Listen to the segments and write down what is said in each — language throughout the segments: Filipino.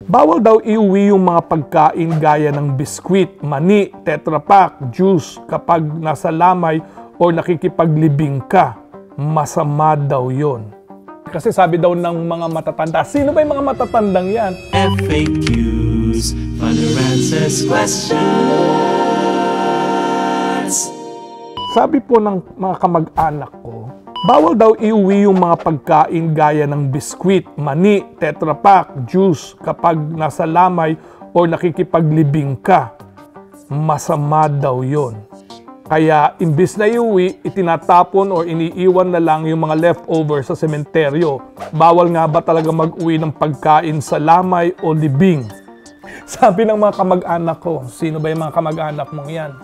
Bawal daw iuwi yung mga pagkain gaya ng biskwit, mani, Tetra Pak, juice kapag nasa lamay o nakikipaglibing ka. Masama daw yon. Kasi sabi daw ng mga matatanda, sino ba yung mga matatandang yan? FAQs, Father answers questions. Sabi po ng mga kamag-anak ko, bawal daw iuwi yung mga pagkain gaya ng biskwit, mani, Tetra Pak, juice kapag nasa lamay o nakikipaglibing ka. Masama daw yon. Kaya imbis na iuwi, itinatapon o iniiwan na lang yung mga leftover sa sementeryo. Bawal nga ba talaga mag-uwi ng pagkain sa lamay o libing? Sabi ng mga kamag-anak ko, sino ba yung mga kamag-anak mong yan?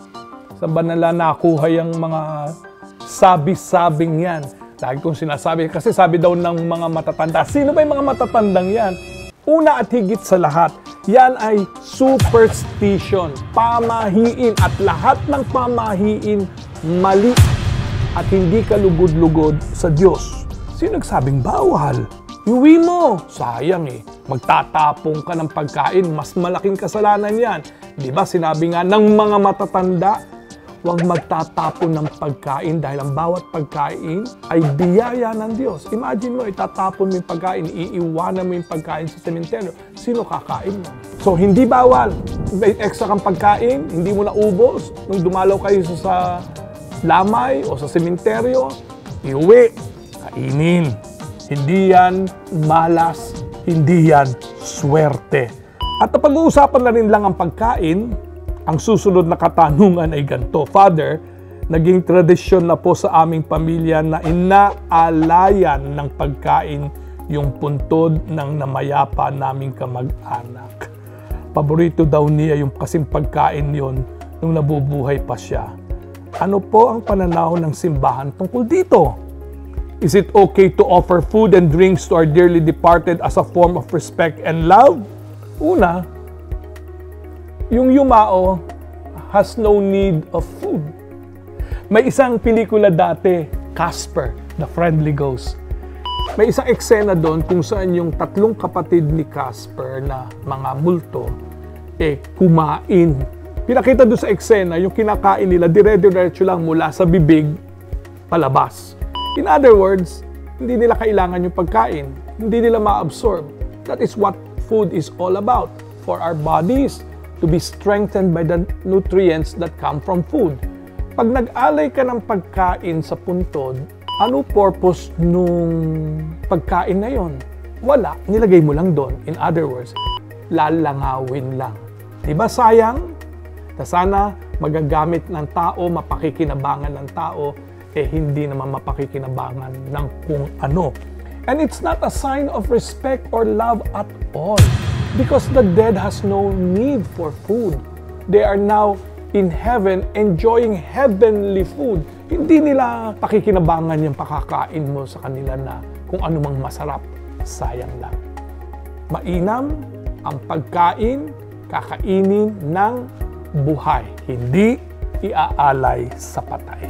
Saan ba nila nakuha yung mga sabi-sabing yan? Lagi kong sinasabi, kasi sabi daw ng mga matatanda, sino ba yung mga matatandang yan? Una at higit sa lahat, yan ay superstition, pamahiin, at lahat ng pamahiin mali at hindi kalugod-lugod sa Diyos. Sino nagsabing bawal? Iuwi mo! Sayang eh, magtatapong ka ng pagkain, mas malaking kasalanan yan. Di ba sinabi nga ng mga matatanda, huwag magtatapon ng pagkain dahil ang bawat pagkain ay biyaya ng Diyos. Imagine mo, itatapon mo yung pagkain, iiwanan mo yung pagkain sa sementeryo. Sino kakain mo? So, hindi bawal. May extra kang pagkain, hindi mo naubos. Nung dumalaw kayo sa lamay o sa sementeryo, iuwi, kainin. Hindi yan malas, hindi yan swerte. At napag-uusapan na rin lang ang pagkain, ang susunod na katanungan ay ganito. Father, naging tradisyon na po sa aming pamilya na inaalayan ng pagkain yung puntod ng namayapa naming kamag-anak. Paborito daw niya yung kasing pagkain yon nung nabubuhay pa siya. Ano po ang pananaw ng simbahan tungkol dito? Is it okay to offer food and drinks to our dearly departed as a form of respect and love? Una, yung yumao has no need of food. May isang pelikula dati, Casper, The Friendly Ghost. May isang eksena doon kung saan yung tatlong kapatid ni Casper na mga multo, kumain. Pinakita doon sa eksena, yung kinakain nila, dire-diretso lang mula sa bibig, palabas. In other words, hindi nila kailangan yung pagkain. Hindi nila ma-absorb. That is what food is all about for our bodies, to be strengthened by the nutrients that come from food. Pag nag-alay ka ng pagkain sa puntod, ano purpose nung pagkain na yon? Wala, nilagay mo lang doon. In other words, lalangawin lang. Diba sayang? Sana magagamit ng tao, mapakikinabangan ng tao, hindi naman mapakikinabangan ng kung ano. And it's not a sign of respect or love at all. Because the dead has no need for food. They are now in heaven enjoying heavenly food. Hindi nila pakikinabangan yung pakakain mo sa kanila na kung ano mang masarap. Sayang lang. Mainam ang pagkain, kakainin ng buhay. Hindi iaalay sa patay.